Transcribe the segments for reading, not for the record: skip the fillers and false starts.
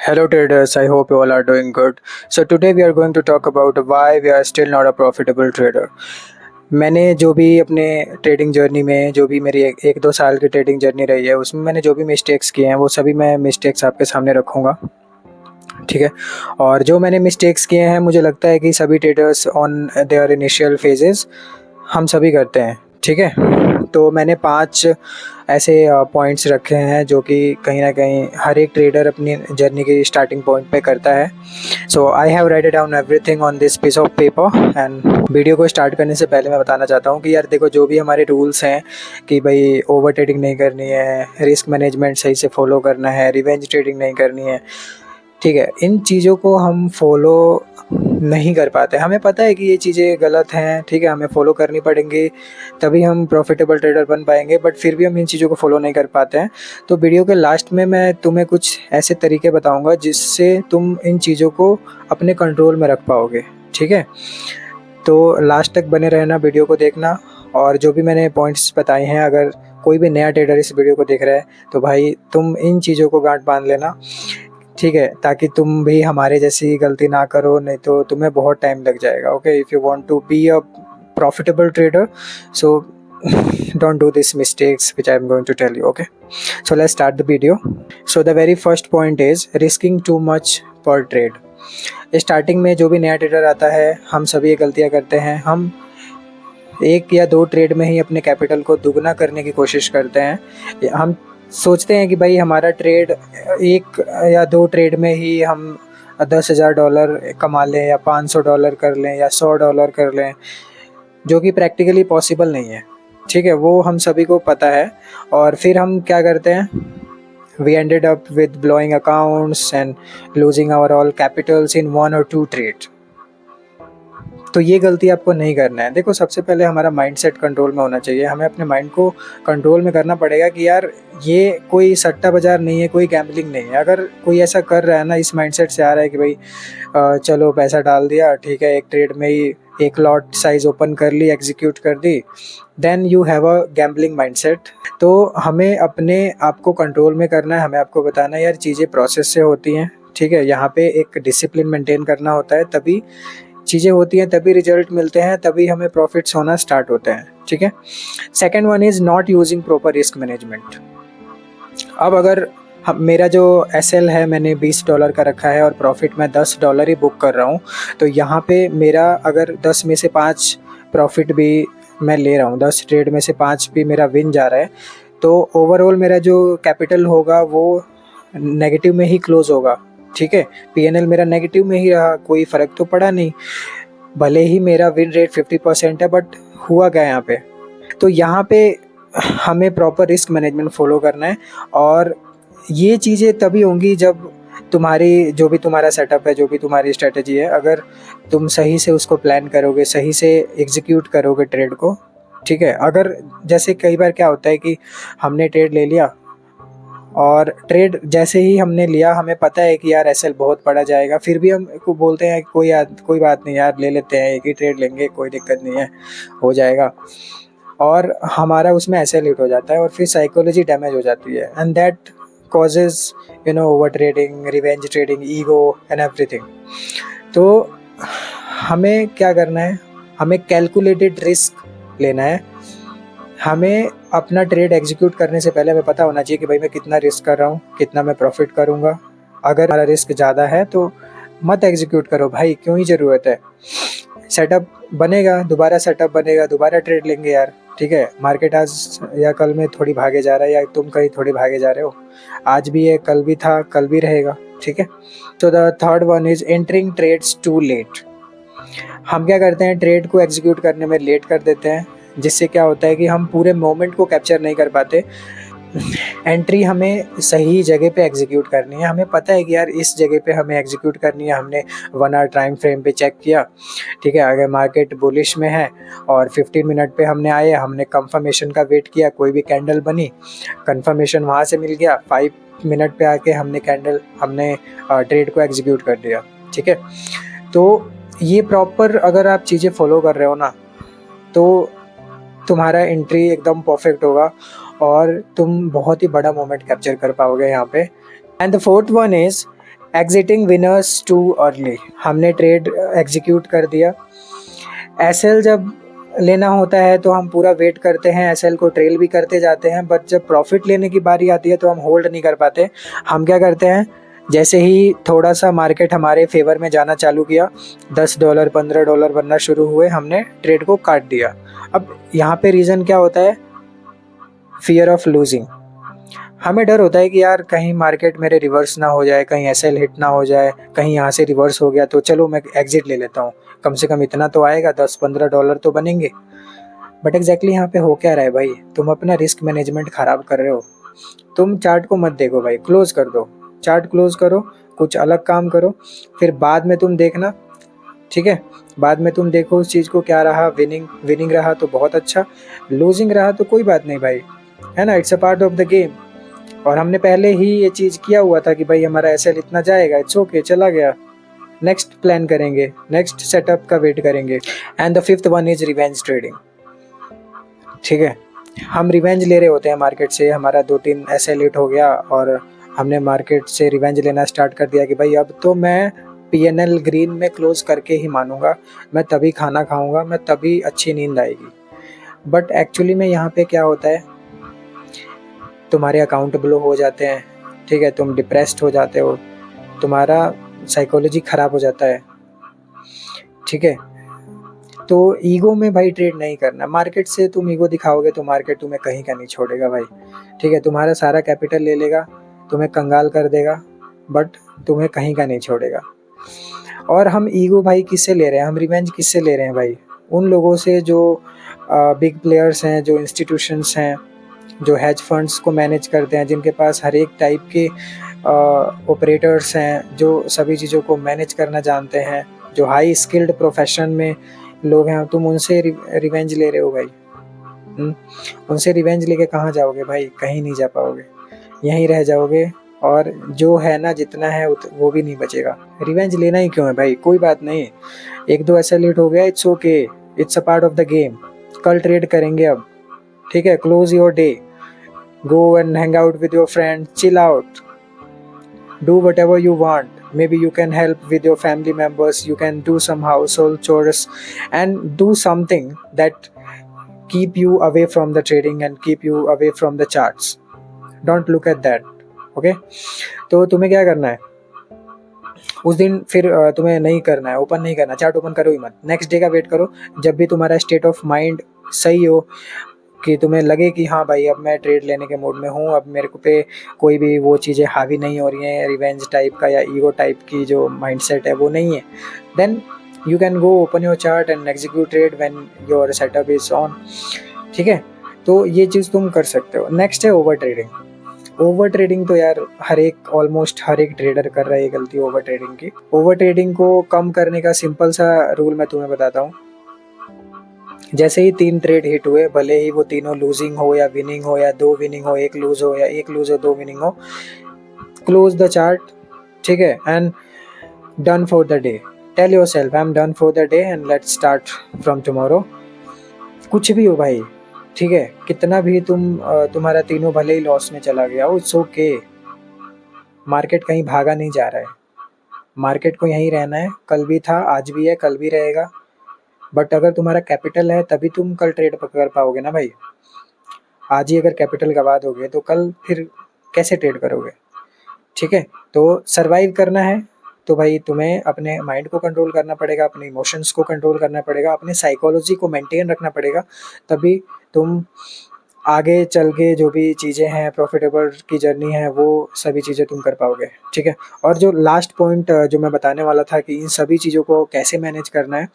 Hello traders, I hope you all are doing good. So today we are going to talk about why we are still not a profitable trader. मैंने जो भी अपने trading journey में जो भी मेरी एक दो साल की ट्रेडिंग जर्नी रही है उसमें मैंने जो भी मिस्टेक्स किए हैं वो सभी मैं मिस्टेक्स आपके सामने रखूँगा, ठीक है। और जो मैंने मिस्टेक्स किए हैं मुझे लगता है कि सभी traders on their initial phases हम सभी करते हैं, ठीक है। तो मैंने 5 ऐसे पॉइंट्स रखे हैं जो कि कहीं ना कहीं हर एक ट्रेडर अपनी जर्नी के स्टार्टिंग पॉइंट पे करता है। So I have write down everything on this piece of paper. And video को स्टार्ट करने से पहले मैं बताना चाहता हूँ कि यार देखो, जो भी हमारे रूल्स हैं कि भाई ओवर ट्रेडिंग नहीं करनी है, रिस्क मैनेजमेंट सही से फॉलो करना है, रिवेंज ट्रेडिंग नहीं करनी है, ठीक है, इन चीज़ों को हम फॉलो नहीं कर पाते। हमें पता है कि ये चीज़ें गलत हैं, ठीक है, हमें फॉलो करनी पड़ेंगी तभी हम प्रॉफिटेबल ट्रेडर बन पाएंगे, बट फिर भी हम इन चीज़ों को फॉलो नहीं कर पाते हैं। तो वीडियो के लास्ट में मैं तुम्हें कुछ ऐसे तरीके बताऊंगा जिससे तुम इन चीज़ों को अपने कंट्रोल में रख पाओगे, ठीक है। तो लास्ट तक बने रहना, वीडियो को देखना। और जो भी मैंने पॉइंट्स बताए हैं, अगर कोई भी नया ट्रेडर इस वीडियो को देख रहा है तो भाई तुम इन चीज़ों को गांठ बांध लेना, ठीक है, ताकि तुम भी हमारे जैसी गलती ना करो, नहीं तो तुम्हें बहुत टाइम लग जाएगा। Okay, if you want to be a profitable trader, so don't do these mistakes which I'm going to tell you. Okay, so let's start the video. So the very first point is risking too much per trade. Starting में जो भी नया trader आता है हम सभी ये गलतियाँ करते हैं। हम 1 या 2 ट्रेड में ही अपने कैपिटल को दुगना करने की कोशिश करते हैं। हम सोचते हैं कि भाई हमारा ट्रेड 1 या 2 ट्रेड में ही हम $10,000 कमा लें या $500 कर लें या $100 कर लें, जो कि प्रैक्टिकली पॉसिबल नहीं है, ठीक है, वो हम सभी को पता है। और फिर हम क्या करते हैं, we ended up with blowing accounts and losing our all capitals in 1 और 2 ट्रेड। तो ये गलती आपको नहीं करना है। देखो, सबसे पहले हमारा माइंडसेट कंट्रोल में होना चाहिए। हमें अपने माइंड को कंट्रोल में करना पड़ेगा कि यार ये कोई सट्टा बाज़ार नहीं है, कोई गैम्बलिंग नहीं है। अगर कोई ऐसा कर रहा है ना, इस माइंडसेट से आ रहा है कि भाई चलो पैसा डाल दिया, ठीक है, एक ट्रेड में ही एक लॉट साइज ओपन कर ली, एग्जीक्यूट कर दी, then you have a gambling mindset. तो हमें अपने आप को कंट्रोल में करना है। हमें आपको बताना है यार चीज़ें प्रोसेस से होती हैं, ठीक है, यहाँ पे एक डिसिप्लिन मेंटेन करना होता है, तभी चीज़ें होती हैं, तभी रिजल्ट मिलते हैं, तभी हमें प्रॉफिट्स होना स्टार्ट होते हैं, ठीक है। Second one is not using proper risk management. अब अगर मेरा जो SL है मैंने $20 का रखा है और प्रॉफिट मैं $10 ही बुक कर रहा हूँ, तो यहाँ पे मेरा अगर 10 में से 5 प्रॉफिट भी मैं ले रहा हूँ, 10 ट्रेड में से 5 भी मेरा विन जा रहा है, तो ओवरऑल मेरा जो कैपिटल होगा वो नेगेटिव में ही क्लोज होगा, ठीक है। PNL मेरा नेगेटिव में ही रहा, कोई फ़र्क तो पड़ा नहीं। भले ही मेरा विन रेट 50% है, बट हुआ क्या यहाँ पे, तो यहाँ पे हमें प्रॉपर रिस्क मैनेजमेंट फॉलो करना है। और ये चीज़ें तभी होंगी जब तुम्हारी जो भी तुम्हारा सेटअप है, जो भी तुम्हारी स्ट्रेटजी है, अगर तुम सही से उसको प्लान करोगे, सही से एग्जीक्यूट करोगे ट्रेड को, ठीक है। अगर जैसे कई बार क्या होता है कि हमने ट्रेड ले लिया और ट्रेड जैसे ही हमने लिया हमें पता है कि यार SL बहुत पड़ा जाएगा, फिर भी हम को बोलते हैं कोई बात नहीं यार, ले लेते हैं, एक ही ट्रेड लेंगे, कोई दिक्कत नहीं है, हो जाएगा, और हमारा उसमें SL हिट हो जाता है और फिर साइकोलॉजी डैमेज हो जाती है। And that causes over trading, revenge trading, ego and everything. तो हमें क्या करना है, हमें कैलकुलेटेड रिस्क लेना है। हमें अपना ट्रेड एग्जीक्यूट करने से पहले हमें पता होना चाहिए कि भाई मैं कितना रिस्क कर रहा हूँ, कितना मैं प्रॉफिट करूँगा। अगर हमारा रिस्क ज़्यादा है तो मत एग्जीक्यूट करो भाई, क्यों ही ज़रूरत है। सेटअप बनेगा, दोबारा सेटअप बनेगा, दोबारा ट्रेड लेंगे यार, ठीक है। मार्केट आज या कल में थोड़ी भागे जा रहा है, या तुम कहीं थोड़ी भागे जा रहे हो, आज भी है, कल भी था, कल भी रहेगा, ठीक है। तो the third one is entering trades too late. हम क्या करते हैं, ट्रेड को एग्जीक्यूट करने में लेट कर देते हैं, जिससे क्या होता है कि हम पूरे मोमेंट को कैप्चर नहीं कर पाते। एंट्री हमें सही जगह पे एग्जीक्यूट करनी है। हमें पता है कि यार इस जगह पे हमें एग्जीक्यूट करनी है। हमने 1 आवर टाइम फ्रेम पे चेक किया, ठीक है, अगर मार्केट बुलिश में है और 15 मिनट पे हमने आए, हमने कंफर्मेशन का वेट किया, कोई भी कैंडल बनी, कंफर्मेशन वहाँ से मिल गया, 5 मिनट पे आके हमने ट्रेड को एग्जीक्यूट कर दिया, ठीक है। तो ये प्रॉपर अगर आप चीज़ें फॉलो कर रहे हो ना, तो तुम्हारा एंट्री एकदम परफेक्ट होगा और तुम बहुत ही बड़ा मोमेंट कैप्चर कर पाओगे यहाँ पे। And the fourth one is exiting winners too early, हमने ट्रेड एग्जीक्यूट कर दिया। एसएल जब लेना होता है तो हम पूरा वेट करते हैं, एसएल को ट्रेल भी करते जाते हैं, बट जब प्रॉफिट लेने की बारी आती है तो हम होल्ड नहीं कर पाते। हम क्या करते हैं, जैसे ही थोड़ा सा मार्केट हमारे फेवर में जाना चालू किया, $10 $15 बनना शुरू हुए, हमने ट्रेड को काट दिया। अब यहाँ पे रीज़न क्या होता है, फियर ऑफ लूजिंग। हमें डर होता है कि यार कहीं मार्केट मेरे रिवर्स ना हो जाए, कहीं एसएल हिट ना हो जाए, कहीं यहाँ से रिवर्स हो गया तो चलो मैं एग्जिट ले लेता हूँ, कम से कम इतना तो आएगा, $10-15 तो बनेंगे। बट एग्जैक्टली यहाँ पे हो क्या रहा है भाई, तुम अपना रिस्क मैनेजमेंट खराब कर रहे हो। तुम चार्ट को मत देखो भाई, क्लोज कर दो, चार्ट क्लोज करो, कुछ अलग काम करो, फिर बाद में तुम देखना, ठीक है। बाद में तुम देखो उस चीज़ को क्या रहा, विनिंग रहा तो बहुत अच्छा, लूजिंग रहा तो कोई बात नहीं भाई, है ना, it's a part of the game. और हमने पहले ही ये चीज़ किया हुआ था कि भाई हमारा एसएल इतना जाएगा, इट्स ओके, चला गया, नेक्स्ट प्लान करेंगे, नेक्स्ट सेटअप का वेट करेंगे। And the fifth one is revenge trading, ठीक है। हम रिवेंज ले रहे होते हैं मार्केट से, हमारा 2-3 एसएल हिट हो गया और हमने मार्केट से रिवेंज लेना स्टार्ट कर दिया कि भाई अब तो मैं पीएनएल ग्रीन में क्लोज करके ही मानूंगा, मैं तभी खाना खाऊंगा, मैं तभी अच्छी नींद आएगी। बट एक्चुअली में यहाँ पे क्या होता है, तुम्हारे अकाउंट ब्लो हो जाते हैं, ठीक है, तुम डिप्रेस्ड हो जाते हो, तुम्हारा साइकोलॉजी ख़राब हो जाता है, ठीक है। तो ईगो में भाई ट्रेड नहीं करना, मार्केट से तुम ईगो दिखाओगे तो मार्केट तुम्हें कहीं का नहीं छोड़ेगा भाई, ठीक है। तुम्हारा सारा कैपिटल ले लेगा, तुम्हें कंगाल कर देगा, बट तुम्हें कहीं का नहीं छोड़ेगा। और हम ईगो भाई किससे ले रहे हैं, हम रिवेंज किससे ले रहे हैं भाई, उन लोगों से जो बिग प्लेयर्स हैं, जो इंस्टीट्यूशंस हैं, जो हेज फंड्स को मैनेज करते हैं, जिनके पास हर एक टाइप के ऑपरेटर्स हैं, जो सभी चीज़ों को मैनेज करना जानते हैं, जो हाई स्किल्ड प्रोफेशन में लोग हैं। तुम उनसे रिवेंज ले रहे हो भाई, उनसे रिवेंज लेके कहाँ जाओगे भाई, कहीं नहीं जा पाओगे, यहीं रह जाओगे, और जो है ना जितना है वो भी नहीं बचेगा। रिवेंज लेना ही क्यों है भाई, कोई बात नहीं, 1-2 ऐसा लेट हो गया, it's okay, it's a part of the game, कल ट्रेड करेंगे अब, ठीक है। Close your day, go and hang out with your friends, chill out, do whatever you want. Maybe you can help with your family members, you can do some household chores and do something that keep you away from the trading and keep you away from the charts. Don't look at that, okay? तो तुम्हें क्या करना है उस दिन, फिर तुम्हें नहीं करना है, ओपन नहीं करना, चार्ट ओपन करो ही मत, नेक्स्ट डे का वेट करो, जब भी तुम्हारा स्टेट ऑफ माइंड सही हो, कि तुम्हें लगे कि हाँ भाई अब मैं ट्रेड लेने के मूड में हूँ, अब मेरे को पे कोई भी वो चीज़ें हावी नहीं हो रही हैं, रिवेंज टाइप का या ईगो टाइप की जो माइंडसेट है वो नहीं है, then you can go open your chart and execute trade when your setup is on, ठीक है। तो ये चीज़ तुम कर सकते हो। नेक्स्ट है ओवर ट्रेडिंग। ओवर ट्रेडिंग तो यार ऑलमोस्ट हर एक ट्रेडर कर रहा है ये गलती, ओवर ट्रेडिंग की। ओवर ट्रेडिंग को कम करने का सिंपल सा रूल मैं तुम्हें बताता हूँ। जैसे ही 3 ट्रेड हिट हुए, भले ही वो तीनों लूजिंग हो या विनिंग हो, या 2 विनिंग हो 1 लूज हो, या 1 लूज हो 2 विनिंग हो, क्लोज द चार्ट, ठीक है, and done for the day. Tell yourself I am done for the day and let's start from tomorrow. कुछ भी हो भाई, ठीक है, कितना भी तुम्हारा तीनों भले ही लॉस में चला गया हो, इट्स ओके। मार्केट कहीं भागा नहीं जा रहा है, मार्केट को यहीं रहना है, कल भी था, आज भी है, कल भी रहेगा। बट अगर तुम्हारा कैपिटल है तभी तुम कल ट्रेड कर पाओगे ना भाई। आज ही अगर कैपिटल गवा दोगे तो कल फिर कैसे ट्रेड करोगे, ठीक है। तो सरवाइव करना है तो भाई तुम्हें अपने माइंड को कंट्रोल करना पड़ेगा, अपने इमोशंस को कंट्रोल करना पड़ेगा, अपने साइकोलॉजी को मेंटेन रखना पड़ेगा, तभी तुम आगे चल के जो भी चीज़ें हैं, प्रॉफिटेबल की जर्नी है, वो सभी चीज़ें तुम कर पाओगे, ठीक है। और जो लास्ट पॉइंट जो मैं बताने वाला था कि इन सभी चीज़ों को कैसे मैनेज करना है,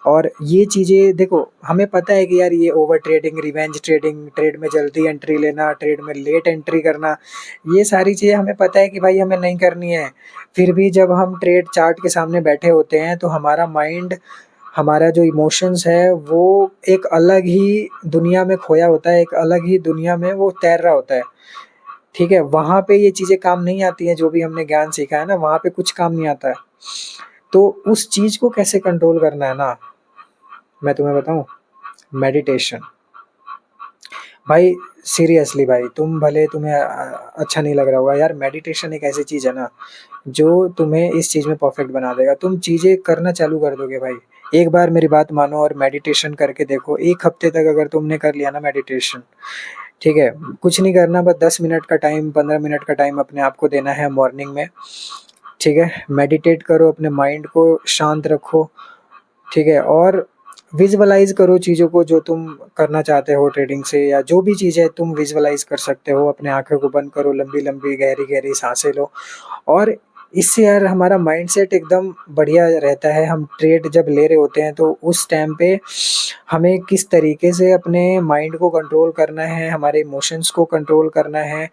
और ये चीज़ें देखो, हमें पता है कि यार ये over trading, revenge trading, trade में जल्दी एंट्री लेना, ट्रेड में लेट एंट्री करना, ये सारी चीज़ें हमें पता है कि भाई हमें नहीं करनी है। फिर भी जब हम ट्रेड चार्ट के सामने बैठे होते हैं तो हमारा माइंड, हमारा जो इमोशंस है वो एक अलग ही दुनिया में खोया होता है, एक अलग ही दुनिया में वो तैर रहा होता है, ठीक है। वहाँ पे ये चीज़ें काम नहीं आती हैं, जो भी हमने ज्ञान सीखा है ना, वहाँ पे कुछ काम नहीं आता है। तो उस चीज़ को कैसे कंट्रोल करना है ना, मैं तुम्हें बताऊँ, मेडिटेशन। भाई सीरियसली भाई, तुम भले तुम्हें अच्छा नहीं लग रहा होगा यार, मेडिटेशन एक ऐसी चीज़ है ना जो तुम्हें इस चीज़ में परफेक्ट बना देगा। तुम चीज़ें करना चालू कर दोगे भाई। एक बार मेरी बात मानो और मेडिटेशन करके देखो। 1 हफ्ते तक अगर तुमने कर लिया ना मेडिटेशन, ठीक है? कुछ नहीं करना, बस 10 मिनट का टाइम, 15 मिनट का टाइम अपने आप को देना है मॉर्निंग में, ठीक है? मेडिटेट करो, अपने माइंड को शांत रखो, ठीक है? और विजुअलाइज़ करो चीज़ों को जो तुम करना चाहते हो ट्रेडिंग से, या जो भी चीज़ है तुम विजुअलाइज़ कर सकते हो। अपने आँखों को बंद करो, लंबी-लंबी, गहरी-गहरी साँसें लो, और इससे यार हमारा माइंडसेट एकदम बढ़िया रहता है। हम ट्रेड जब ले रहे होते हैं तो उस टाइम पे हमें किस तरीके से अपने माइंड को कंट्रोल करना है, हमारे इमोशंस को कंट्रोल करना है,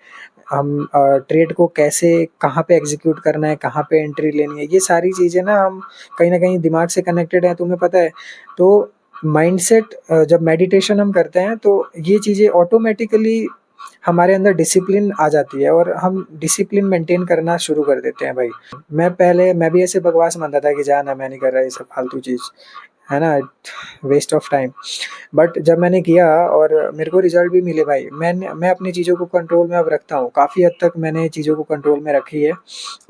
हम ट्रेड को कैसे, कहाँ पे एग्ज़ीक्यूट करना है, कहाँ पे एंट्री लेनी है, ये सारी चीज़ें ना हम कहीं न कहीं दिमाग से कनेक्टेड हैं, तुम्हें पता है। तो माइंडसेट जब मेडिटेशन हम करते हैं तो ये चीज़ें ऑटोमैटिकली हमारे अंदर डिसिप्लिन आ जाती है और हम डिसिप्लिन मेंटेन करना शुरू कर देते हैं भाई। मैं भी ऐसे बकवास मानता था कि जा ना, मैं नहीं कर रहा ये सब फालतू चीज़, है ना? Waste of time. बट जब मैंने किया और मेरे को रिज़ल्ट भी मिले भाई, मैं अपनी चीज़ों को कंट्रोल में अब रखता हूँ। काफ़ी हद तक मैंने चीज़ों को कंट्रोल में रखी है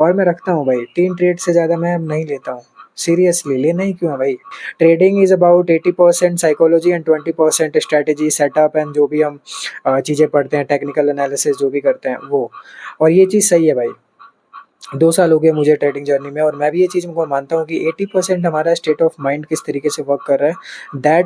और मैं रखता हूँ भाई। 3 ट्रेड से ज़्यादा मैं अब नहीं लेता हूँ। सीरियसली, लेना ही क्यों है भाई? Trading is about 80% psychology and 20% strategy, setup and जो भी हम चीज़ें पढ़ते हैं, टेक्निकल एनालिसिस जो भी करते हैं वो। और ये चीज़ सही है भाई। 2 साल हो गए मुझे ट्रेडिंग जर्नी में और मैं भी ये चीज़ को मानता हूँ कि 80% हमारा स्टेट ऑफ माइंड किस तरीके से वर्क कर रहा है,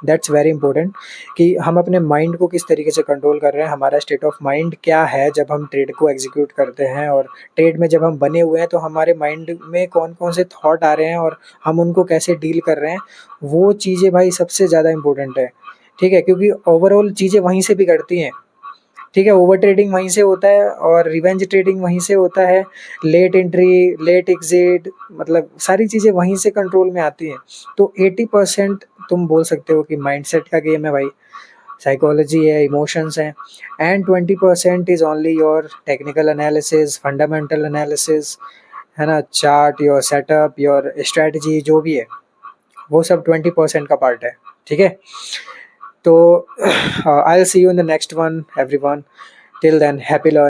दैट्स वेरी इंपॉर्टेंट, कि हम अपने माइंड को किस तरीके से कंट्रोल कर रहे हैं, हमारा स्टेट ऑफ माइंड क्या है जब हम ट्रेड को एग्जीक्यूट करते हैं, और ट्रेड में जब हम बने हुए हैं तो हमारे माइंड में कौन-कौन से थॉट आ रहे हैं और हम उनको कैसे डील कर रहे हैं, वो चीज़ें भाई सबसे ज़्यादा इम्पोर्टेंट है, ठीक है? क्योंकि ओवरऑल चीज़ें वहीं से बिगड़ती हैं। ठीक है, ओवर ट्रेडिंग वहीं से होता है और रिवेंज ट्रेडिंग वहीं से होता है। लेट एंट्री, लेट एग्ज़िट, मतलब सारी चीज़ें वहीं से कंट्रोल में आती हैं। तो 80% तुम बोल सकते हो कि माइंडसेट का गेम है भाई, साइकोलॉजी है, इमोशंस हैं, and 20% is only your technical analysis, fundamental analysis, है ना? Chart, your setup, your strategy जो भी है, वो सब 20% का पार्ट है, ठीक है? तो I will see you in the next one everyone. Till then, happy learning.